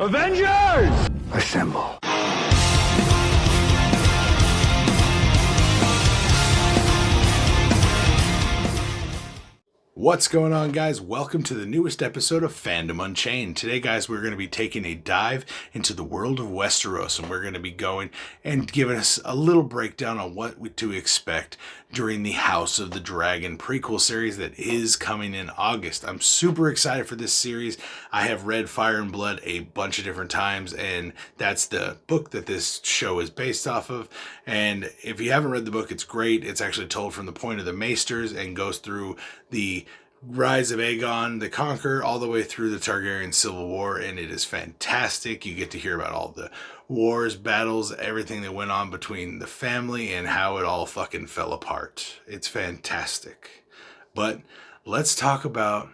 Avengers! Assemble. What's going on, guys? Welcome to the newest episode of Fandom Unchained. Today, guys, we're going to be taking a dive into the world of Westeros, and we're going to be going and giving us a little breakdown on what to expect during the House of the Dragon prequel series that is coming in August. I'm super excited for this series. I have read Fire and Blood a bunch of different times, and that's the book that this show is based off of. And if you haven't read the book, it's great. It's actually told from the point of the Maesters and goes through the rise of Aegon the Conqueror all the way through the Targaryen Civil War, and it is fantastic. You get to hear about all the wars, battles, everything that went on between the family and how it all fucking fell apart. It's fantastic. But let's talk about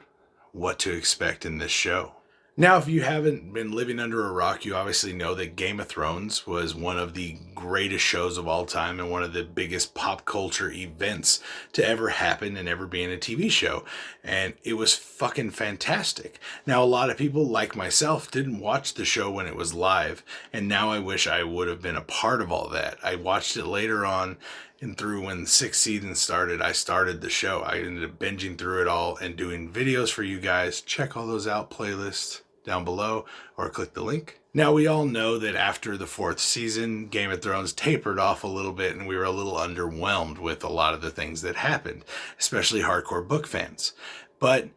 what to expect in this show. Now, if you haven't been living under a rock, you obviously know that Game of Thrones was one of the greatest shows of all time and one of the biggest pop culture events to ever happen and ever be in a TV show. And it was fucking fantastic. Now, a lot of people, like myself, didn't watch the show when it was live. And now I wish I would have been a part of all that. I watched it later on and through when the 6th season started. I started the show. I ended up binging through it all and doing videos for you guys. Check all those out, playlists down below, or click the link. Now, we all know that after the 4th season, Game of Thrones tapered off a little bit and we were a little underwhelmed with a lot of the things that happened, especially hardcore book fans. But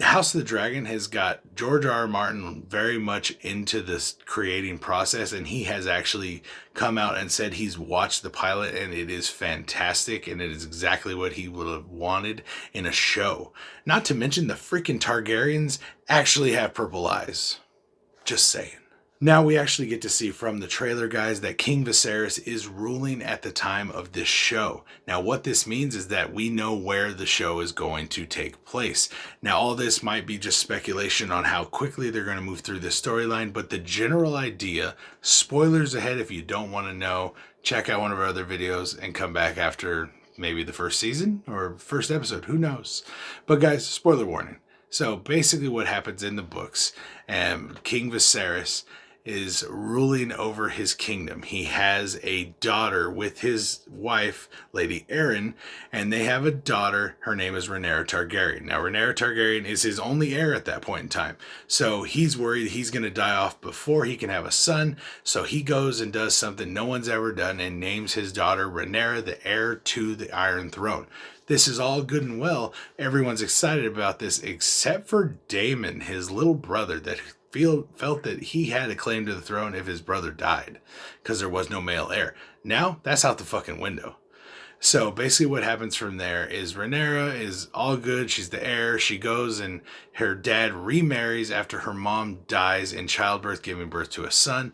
House of the Dragon has got George R.R. Martin very much into this creating process, and he has actually come out and said he's watched the pilot and it is fantastic and it is exactly what he would have wanted in a show. Not to mention the freaking Targaryens actually have purple eyes. Just saying. Now we actually get to see from the trailer, guys, that King Viserys is ruling at the time of this show. Now, what this means is that we know where the show is going to take place. Now, all this might be just speculation on how quickly they're going to move through this storyline, but the general idea, spoilers ahead if you don't want to know, check out one of our other videos and come back after maybe the first season or first episode, who knows. But guys, spoiler warning. So basically what happens in the books, King Viserys is ruling over his kingdom. He has a daughter with his wife, Lady Arryn, and they have a daughter. Her name is Rhaenyra Targaryen. Now, Rhaenyra Targaryen is his only heir at that point in time. So he's worried he's going to die off before he can have a son. So he goes and does something no one's ever done and names his daughter Rhaenyra, the heir to the Iron Throne. This is all good and well. Everyone's excited about this except for Daemon, his little brother, that felt that he had a claim to the throne if his brother died because there was no male heir. Now that's out the fucking window. So basically what happens from there is Rhaenyra is all good. She's the heir. She goes and her dad remarries after her mom dies in childbirth, giving birth to a son.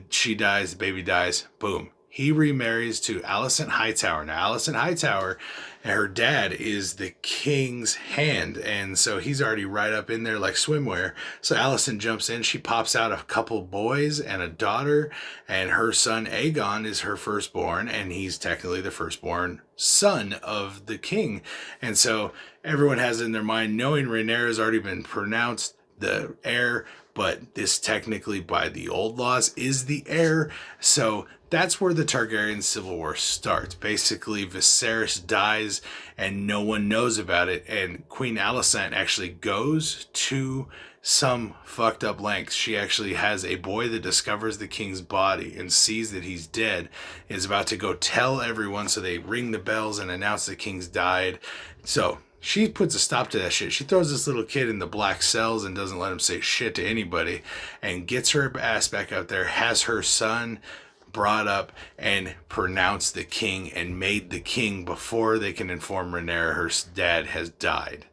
She dies, the baby dies, boom. He remarries to Alicent Hightower. Now, Alicent Hightower, her dad is the king's hand, and so he's already right up in there like swimwear. So Alicent jumps in. She pops out a couple boys and a daughter, and her son Aegon is her firstborn, and he's technically the firstborn son of the king. And so everyone has in their mind, knowing Rhaenyra has already been pronounced the heir, but this technically by the old laws is the heir. So that's where the Targaryen Civil War starts. Basically, Viserys dies and no one knows about it. And Queen Alicent actually goes to some fucked up lengths. She actually has a boy that discovers the king's body and sees that he's dead, is about to go tell everyone. So they ring the bells and announce the king's died. So she puts a stop to that shit. She throws this little kid in the black cells and doesn't let him say shit to anybody and gets her ass back out there, has her son brought up and pronounced the king and made the king before they can inform Rhaenyra her dad has died.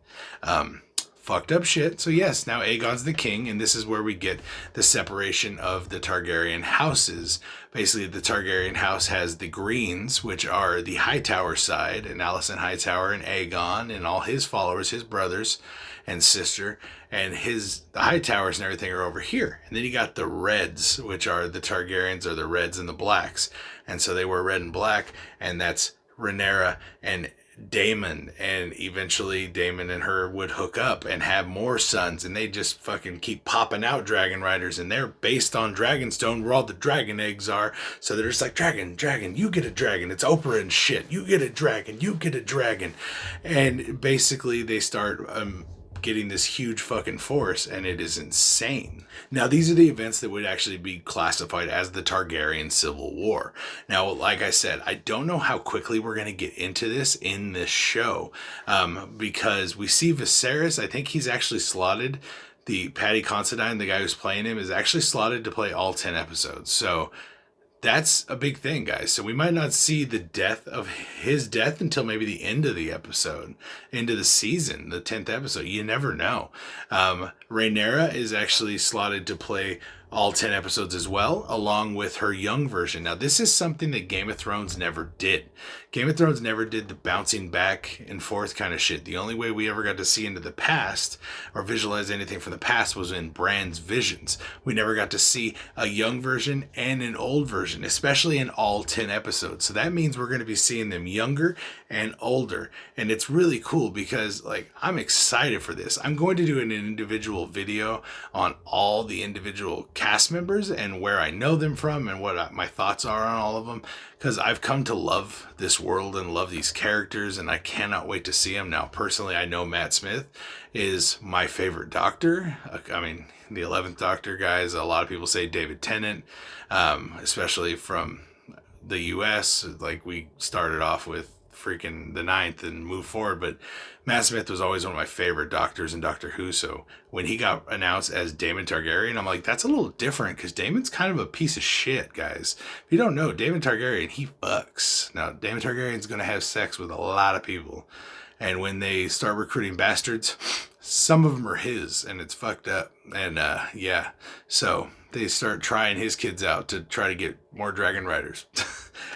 Fucked up shit. So yes, now Aegon's the king, and this is where we get the separation of the Targaryen houses. Basically, the Targaryen house has the Greens, which are the Hightower side, and Alicent Hightower and Aegon and all his followers, his brothers and sister, and the Hightowers and everything are over here. And then you got the Reds, which are the Targaryens, or the Reds and the Blacks. And so they wear red and black, and that's Rhaenyra and Daemon, and eventually Daemon and her would hook up and have more sons, and they just fucking keep popping out dragon riders, and they're based on Dragonstone where all the dragon eggs are. So they're just like, dragon, dragon, you get a dragon. It's Oprah and shit. You get a dragon, you get a dragon. And basically they start getting this huge fucking force, and it is insane. Now, these are the events that would actually be classified as the Targaryen Civil War. Now, like I said, I don't know how quickly we're going to get into this in this show, because we see Viserys. I think he's actually slotted. The Paddy Considine, the guy who's playing him, is actually slotted to play all 10 episodes. So that's a big thing, guys. So we might not see the death of his death until maybe the end of the episode, end of the season, the 10th episode. You never know. Rhaenyra is actually slotted to play all 10 episodes as well, along with her young version. Now, this is something that Game of Thrones never did. Game of Thrones never did the bouncing back and forth kind of shit. The only way we ever got to see into the past or visualize anything from the past was in Bran's visions. We never got to see a young version and an old version, especially in all 10 episodes. So that means we're going to be seeing them younger and older. And it's really cool because, like, I'm excited for this. I'm going to do an individual video on all the individual cast members and where I know them from and what my thoughts are on all of them, because I've come to love this world and love these characters, and I cannot wait to see them. Now, personally, I know Matt Smith is my favorite Doctor. I mean, the 11th Doctor, guys. A lot of people say David Tennant, especially from the US. Like, we started off with freaking the 9th and moved forward, but Matt Smith was always one of my favorite Doctors in Doctor Who. So when he got announced as Daemon Targaryen, I'm like, that's a little different, because Daemon's kind of a piece of shit, guys. If you don't know, Daemon Targaryen, he fucks. Now, Daemon Targaryen's gonna have sex with a lot of people, and when they start recruiting bastards, some of them are his, and it's fucked up. And yeah, so they start trying his kids out to try to get more dragon riders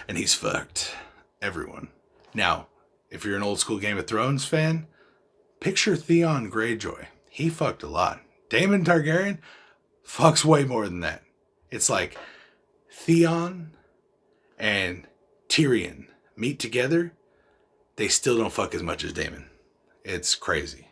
and he's fucked everyone. Now, if you're an old school Game of Thrones fan, picture Theon Greyjoy. He fucked a lot. Daemon Targaryen fucks way more than that. It's like Theon and Tyrion meet together, they still don't fuck as much as Daemon. It's crazy.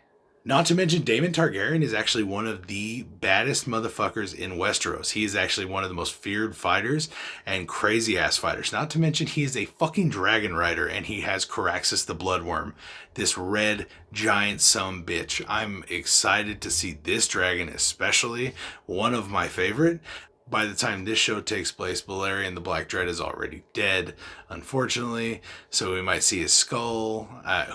Not to mention, Daemon Targaryen is actually one of the baddest motherfuckers in Westeros. He is actually one of the most feared fighters and crazy ass fighters. Not to mention, he is a fucking dragon rider, and he has Caraxes the Bloodworm, this red giant sumbitch. I'm excited to see this dragon, especially one of my favorite. By the time this show takes place, Balerion the Black Dread is already dead, unfortunately. So we might see his skull.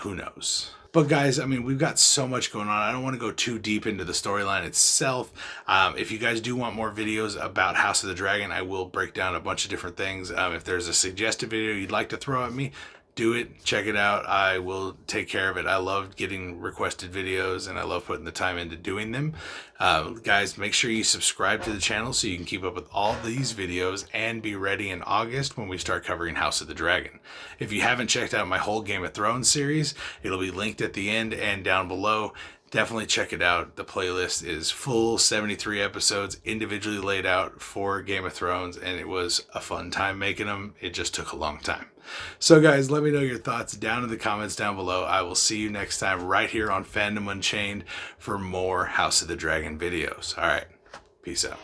Who knows? But guys, I mean, we've got so much going on. I don't want to go too deep into the storyline itself. If you guys do want more videos about House of the Dragon, I will break down a bunch of different things. If there's a suggested video you'd like to throw at me, do it. Check it out. I will take care of it. I love getting requested videos, and I love putting the time into doing them. Guys, make sure you subscribe to the channel so you can keep up with all these videos and be ready in August when we start covering House of the Dragon. If you haven't checked out my whole Game of Thrones series, it'll be linked at the end and down below. Definitely check it out. The playlist is full 73 episodes individually laid out for Game of Thrones, and it was a fun time making them. It just took a long time. So guys, let me know your thoughts down in the comments down below. I will see you next time right here on Fandom Unchained for more House of the Dragon videos. All right, peace out.